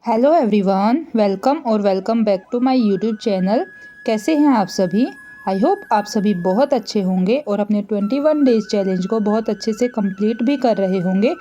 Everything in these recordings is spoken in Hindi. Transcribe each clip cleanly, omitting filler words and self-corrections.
Hello everyone, welcome back to my YouTube channel. कैसे हैं आप सभी? आई होप आप सभी बहुत अच्छे होंगे और अपने 21 डेज चैलेंज को बहुत अच्छे से कंप्लीट भी कर रहे होंगे।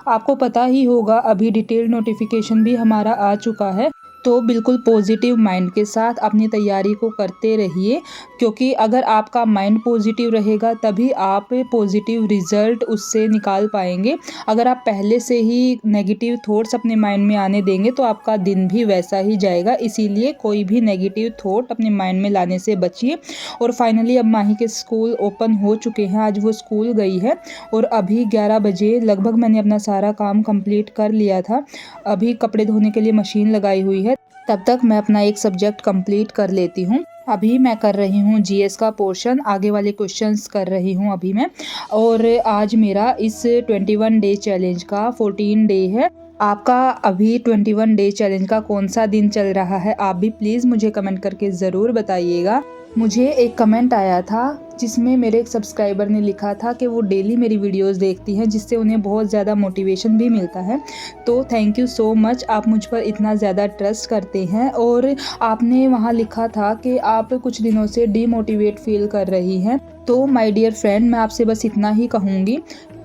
आपको पता ही होगा अभी डिटेल नोटिफिकेशन भी हमारा आ चुका है, तो बिल्कुल पॉजिटिव माइंड के साथ अपनी तैयारी को करते रहिए, क्योंकि अगर आपका माइंड पॉजिटिव रहेगा तभी आप पॉजिटिव रिजल्ट उससे निकाल पाएंगे। अगर आप पहले से ही नेगेटिव थॉट्स अपने माइंड में आने देंगे तो आपका दिन भी वैसा ही जाएगा। इसीलिए कोई भी नेगेटिव थॉट अपने माइंड में लाने से बचिए। और फाइनली अब माही के स्कूल ओपन हो चुके हैं, आज वो स्कूल गई है और अभी 11 बजे लगभग मैंने अपना सारा काम कंप्लीट कर लिया था। अभी कपड़े धोने के लिए मशीन लगाई हुई है, तब तक मैं अपना एक सब्जेक्ट कंप्लीट कर लेती हूँ। अभी मैं कर रही हूँ जीएस का पोर्शन, आगे वाले क्वेश्चंस कर रही हूँ अभी मैं। और आज मेरा इस 21 डे चैलेंज का 14 डे है। आपका अभी 21 डे चैलेंज का कौन सा दिन चल रहा है, आप भी प्लीज़ मुझे कमेंट करके ज़रूर बताइएगा। मुझे एक कमेंट आया था जिसमें मेरे एक सब्सक्राइबर ने लिखा था कि वो डेली मेरी वीडियोस देखती हैं, जिससे उन्हें बहुत ज़्यादा मोटिवेशन भी मिलता है। तो थैंक यू सो मच, आप मुझ पर इतना ज़्यादा ट्रस्ट करते हैं। और आपने वहाँ लिखा था कि आप कुछ दिनों से डीमोटिवेट फील कर रही हैं। तो माय डियर फ्रेंड, मैं आपसे बस इतना ही कहूँगी,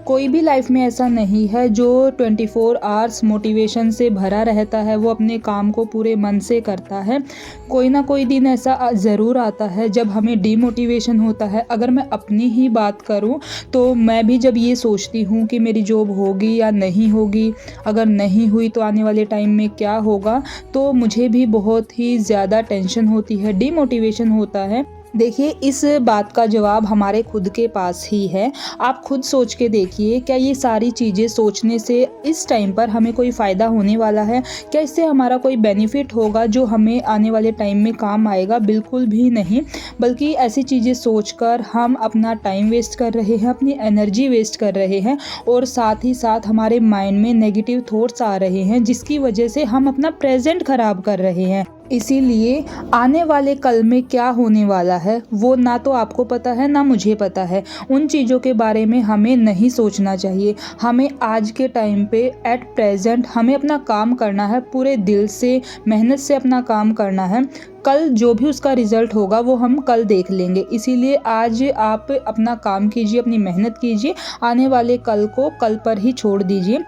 कोई भी लाइफ में ऐसा नहीं है जो 24 आवर्स मोटिवेशन से भरा रहता है, वो अपने काम को पूरे मन से करता है। कोई ना कोई दिन ऐसा ज़रूर आता है जब हमें डीमोटिवेशन होता है। अगर मैं अपनी ही बात करूं तो मैं भी जब ये सोचती हूं कि मेरी जॉब होगी या नहीं होगी, अगर नहीं हुई तो आने वाले टाइम में क्या होगा, तो मुझे भी बहुत ही ज़्यादा टेंशन होती है, डीमोटिवेशन होता है। देखिए, इस बात का जवाब हमारे खुद के पास ही है। आप खुद सोच के देखिए, क्या ये सारी चीज़ें सोचने से इस टाइम पर हमें कोई फ़ायदा होने वाला है? क्या इससे हमारा कोई बेनिफिट होगा जो हमें आने वाले टाइम में काम आएगा? बिल्कुल भी नहीं। बल्कि ऐसी चीज़ें सोचकर हम अपना टाइम वेस्ट कर रहे हैं, अपनी एनर्जी वेस्ट कर रहे हैं और साथ ही साथ हमारे माइंड में नेगेटिव थॉट्स आ रहे हैं, जिसकी वजह से हम अपना प्रेजेंट ख़राब कर रहे हैं। इसीलिए आने वाले कल में क्या होने वाला है वो ना तो आपको पता है ना मुझे पता है। उन चीज़ों के बारे में हमें नहीं सोचना चाहिए। हमें आज के टाइम पे एट प्रेजेंट हमें अपना काम करना है, पूरे दिल से मेहनत से अपना काम करना है। कल जो भी उसका रिज़ल्ट होगा वो हम कल देख लेंगे। इसीलिए आज आप अपना काम कीजिए, अपनी मेहनत कीजिए, आने वाले कल को कल पर ही छोड़ दीजिए।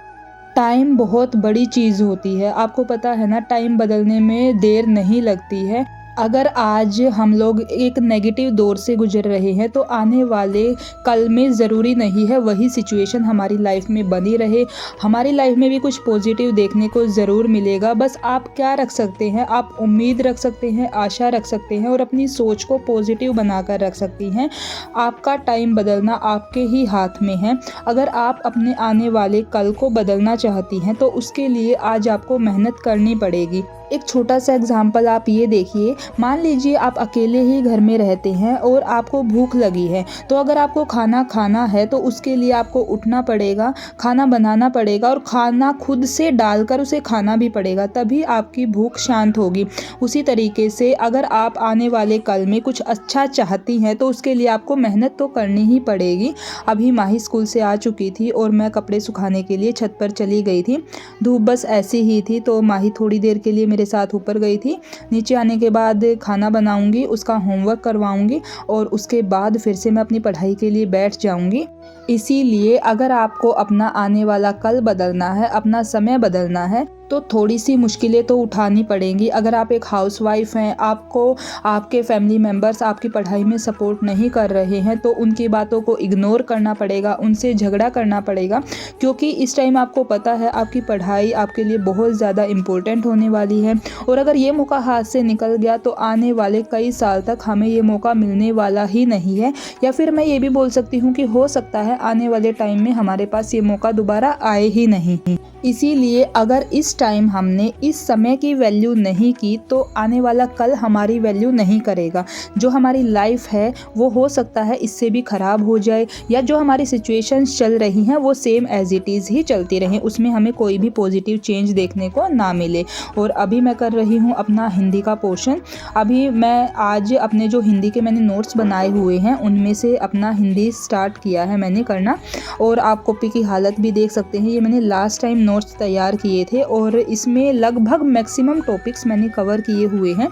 टाइम बहुत बड़ी चीज़ होती है, आपको पता है ना, टाइम बदलने में देर नहीं लगती है। अगर आज हम लोग एक नेगेटिव दौर से गुजर रहे हैं तो आने वाले कल में ज़रूरी नहीं है वही सिचुएशन हमारी लाइफ में बनी रहे। हमारी लाइफ में भी कुछ पॉजिटिव देखने को ज़रूर मिलेगा। बस आप क्या रख सकते हैं, आप उम्मीद रख सकते हैं, आशा रख सकते हैं और अपनी सोच को पॉजिटिव बनाकर रख सकती हैं। आपका टाइम बदलना आपके ही हाथ में है। अगर आप अपने आने वाले कल को बदलना चाहती हैं तो उसके लिए आज आपको मेहनत करनी पड़ेगी। एक छोटा सा एग्जाम्पल आप ये देखिए, मान लीजिए आप अकेले ही घर में रहते हैं और आपको भूख लगी है, तो अगर आपको खाना खाना है तो उसके लिए आपको उठना पड़ेगा, खाना बनाना पड़ेगा और खाना खुद से डालकर उसे खाना भी पड़ेगा, तभी आपकी भूख शांत होगी। उसी तरीके से अगर आप आने वाले कल में कुछ अच्छा चाहती हैं तो उसके लिए आपको मेहनत तो करनी ही पड़ेगी। अभी माही स्कूल से आ चुकी थी और मैं कपड़े सुखाने के लिए छत पर चली गई थी। धूप बस ऐसी ही थी तो माही थोड़ी देर के लिए मेरे साथ ऊपर गई थी। नीचे आने के बाद खाना बनाऊंगी, उसका होमवर्क करवाऊंगी और उसके बाद फिर से मैं अपनी पढ़ाई के लिए बैठ जाऊंगी। इसीलिए अगर आपको अपना आने वाला कल बदलना है, अपना समय बदलना है, तो थोड़ी सी मुश्किलें तो उठानी पड़ेंगी। अगर आप एक हाउसवाइफ हैं, आपको आपके फैमिली मेम्बर्स आपकी पढ़ाई में सपोर्ट नहीं कर रहे हैं, तो उनकी बातों को इग्नोर करना पड़ेगा, उनसे झगड़ा करना पड़ेगा, क्योंकि इस टाइम आपको पता है आपकी पढ़ाई आपके लिए बहुत ज़्यादा इम्पोर्टेंट होने वाली है। और अगर ये मौका हाथ से निकल गया तो आने वाले कई साल तक हमें ये मौका मिलने वाला ही नहीं है। या फिर मैं ये भी बोल सकती हूँ कि हो सकता है आने वाले टाइम में हमारे पास ये मौका दोबारा आए ही नहीं। इसीलिए अगर इस टाइम हमने इस समय की वैल्यू नहीं की तो आने वाला कल हमारी वैल्यू नहीं करेगा। जो हमारी लाइफ है वो हो सकता है इससे भी ख़राब हो जाए, या जो हमारी सिचुएशंस चल रही हैं वो सेम एज इट इज़ ही चलती रहें, उसमें हमें कोई भी पॉजिटिव चेंज देखने को ना मिले। और अभी मैं कर रही हूँ अपना हिंदी का पोर्शन। अभी मैं आज अपने जो हिंदी के मैंने नोट्स बनाए हुए हैं उनमें से अपना हिंदी स्टार्ट किया है मैंने करना। और आप कॉपी की हालत भी देख सकते हैं, ये मैंने लास्ट टाइम नोट्स तैयार किए थे और इसमें लगभग मैक्सिमम टॉपिक्स मैंने कवर किए हुए हैं।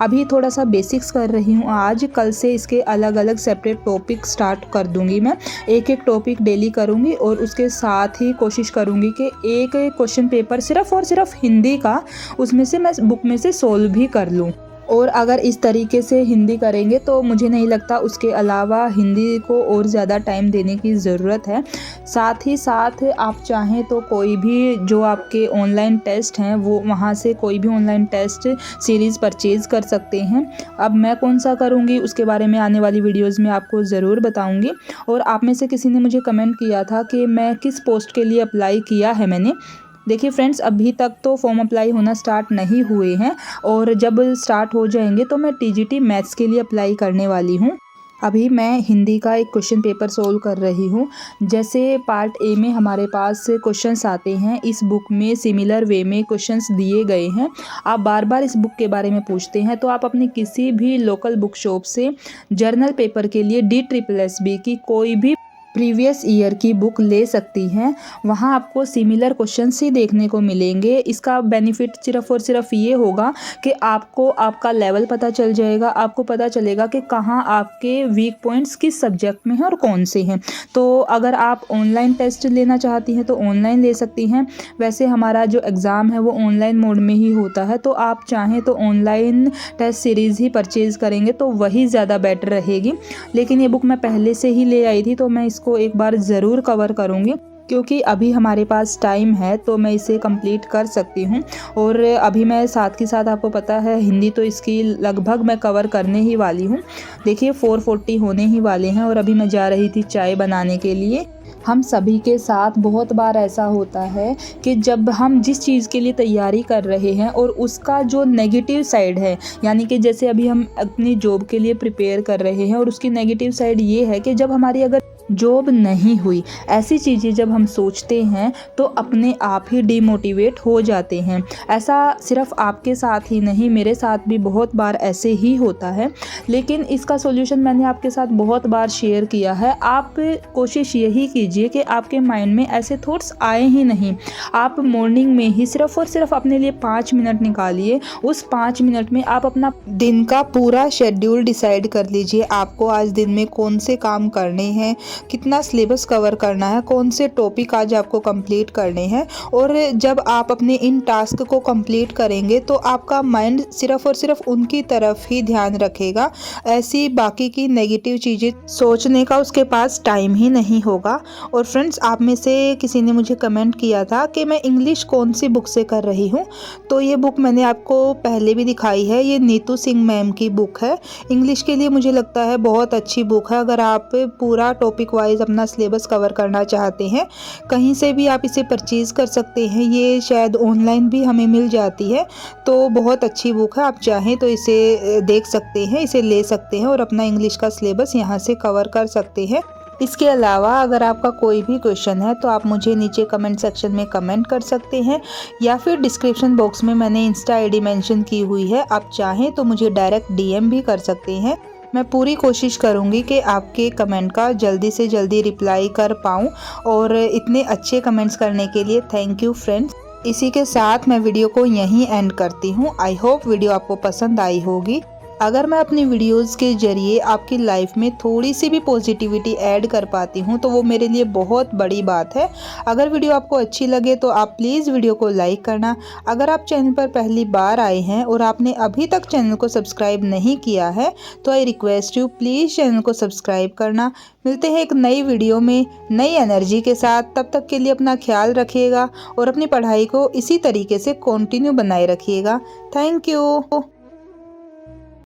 अभी थोड़ा सा बेसिक्स कर रही हूँ आज, कल से इसके अलग अलग सेपरेट टॉपिक स्टार्ट कर दूँगी। मैं एक एक टॉपिक डेली करूँगी और उसके साथ ही कोशिश करूँगी कि एक क्वेश्चन पेपर सिर्फ़ और सिर्फ हिंदी का उसमें से मैं बुक में से सोल्व भी कर लूँ। और अगर इस तरीके से हिंदी करेंगे तो मुझे नहीं लगता उसके अलावा हिंदी को और ज़्यादा टाइम देने की ज़रूरत है। साथ ही साथ आप चाहें तो कोई भी जो आपके ऑनलाइन टेस्ट हैं वो वहाँ से कोई भी ऑनलाइन टेस्ट सीरीज़ परचेज़ कर सकते हैं। अब मैं कौन सा करूँगी उसके बारे में आने वाली वीडियोज़ में आपको ज़रूर बताऊँगी। और आप में से किसी ने मुझे कमेंट किया था कि मैं किस पोस्ट के लिए अप्लाई किया है मैंने। देखिए फ्रेंड्स, अभी तक तो फॉर्म अप्लाई होना स्टार्ट नहीं हुए हैं और जब स्टार्ट हो जाएंगे तो मैं टीजीटी मैथ्स के लिए अप्लाई करने वाली हूँ। अभी मैं हिंदी का एक क्वेश्चन पेपर सोल्व कर रही हूँ। जैसे पार्ट ए में हमारे पास क्वेश्चंस आते हैं, इस बुक में सिमिलर वे में क्वेश्चंस दिए गए हैं। आप बार बार इस बुक के बारे में पूछते हैं तो आप अपनी किसी भी लोकल बुक शॉप से जर्नल पेपर के लिए DSSB की कोई भी प्रीवियस ईयर की बुक ले सकती हैं। वहाँ आपको सिमिलर क्वेश्चंस ही देखने को मिलेंगे। इसका बेनिफिट सिर्फ़ और सिर्फ ये होगा कि आपको आपका लेवल पता चल जाएगा, आपको पता चलेगा कि कहाँ आपके वीक पॉइंट्स किस सब्जेक्ट में हैं और कौन से हैं। तो अगर आप ऑनलाइन टेस्ट लेना चाहती हैं तो ऑनलाइन ले सकती हैं। वैसे हमारा जो एग्ज़ाम है वो ऑनलाइन मोड में ही होता है, तो आप चाहें तो ऑनलाइन टेस्ट सीरीज़ ही परचेज़ करेंगे तो वही ज़्यादा बेटर रहेगी। लेकिन ये बुक मैं पहले से ही ले आई थी तो मैं इसको एक बार ज़रूर कवर करूँगी, क्योंकि अभी हमारे पास टाइम है तो मैं इसे कंप्लीट कर सकती हूँ। और अभी मैं साथ के साथ, आपको पता है हिंदी तो इसकी लगभग मैं कवर करने ही वाली हूँ। देखिए 440 होने ही वाले हैं और अभी मैं जा रही थी चाय बनाने के लिए। हम सभी के साथ बहुत बार ऐसा होता है कि जब हम जिस चीज़ के लिए तैयारी कर रहे हैं और उसका जो नेगेटिव साइड है, यानी कि जैसे अभी हम अपनी जॉब के लिए प्रिपेयर कर रहे हैं और उसकी नेगेटिव साइड ये है कि जब हमारी अगर जॉब नहीं हुई, ऐसी चीज़ें जब हम सोचते हैं तो अपने आप ही डिमोटिवेट हो जाते हैं। ऐसा सिर्फ आपके साथ ही नहीं, मेरे साथ भी बहुत बार ऐसे ही होता है। लेकिन इसका सॉल्यूशन मैंने आपके साथ बहुत बार शेयर किया है। आप कोशिश यही कीजिए कि आपके माइंड में ऐसे थॉट्स आए ही नहीं। आप मॉर्निंग में ही सिर्फ और सिर्फ अपने लिए 5 मिनट निकालिए। उस 5 मिनट में आप अपना दिन का पूरा शेड्यूल डिसाइड कर लीजिए। आपको आज दिन में कौन से काम करने हैं, कितना सिलेबस कवर करना है, कौन से टॉपिक आज आपको कंप्लीट करने हैं। और जब आप अपने इन टास्क को कंप्लीट करेंगे तो आपका माइंड सिर्फ और सिर्फ उनकी तरफ ही ध्यान रखेगा। ऐसी बाकी की नेगेटिव चीज़ें सोचने का उसके पास टाइम ही नहीं होगा। और फ्रेंड्स, आप में से किसी ने मुझे कमेंट किया था कि मैं इंग्लिश कौन सी बुक से कर रही हूँ, तो ये बुक मैंने आपको पहले भी दिखाई है। ये नीतू सिंह मैम की बुक है। इंग्लिश के लिए मुझे लगता है बहुत अच्छी बुक है। अगर आप पूरा टॉपिक वाइज अपना सिलेबस कवर करना चाहते हैं, कहीं से भी आप इसे परचेज़ कर सकते हैं। ये शायद ऑनलाइन भी हमें मिल जाती है, तो बहुत अच्छी बुक है। आप चाहें तो इसे देख सकते हैं, इसे ले सकते हैं और अपना इंग्लिश का सिलेबस यहाँ से कवर कर सकते हैं। इसके अलावा अगर आपका कोई भी क्वेश्चन है तो आप मुझे नीचे कमेंट सेक्शन में कमेंट कर सकते हैं, या फिर डिस्क्रिप्शन बॉक्स में मैंने इंस्टा आईडी मेंशन की हुई है, आप चाहें तो मुझे डायरेक्ट DM भी कर सकते हैं। मैं पूरी कोशिश करूंगी कि आपके कमेंट का जल्दी से जल्दी रिप्लाई कर पाऊँ। और इतने अच्छे कमेंट्स करने के लिए थैंक यू फ्रेंड्स। इसी के साथ मैं वीडियो को यहीं एंड करती हूँ। आई होप वीडियो आपको पसंद आई होगी। अगर मैं अपनी वीडियोस के ज़रिए आपकी लाइफ में थोड़ी सी भी पॉजिटिविटी ऐड कर पाती हूँ तो वो मेरे लिए बहुत बड़ी बात है। अगर वीडियो आपको अच्छी लगे तो आप प्लीज़ वीडियो को लाइक करना। अगर आप चैनल पर पहली बार आए हैं और आपने अभी तक चैनल को सब्सक्राइब नहीं किया है तो I request you please channel को सब्सक्राइब करना। मिलते हैं एक नई वीडियो में नई एनर्जी के साथ। तब तक के लिए अपना ख्याल रखिएगा और अपनी पढ़ाई को इसी तरीके से कंटिन्यू बनाए रखिएगा। Thank you.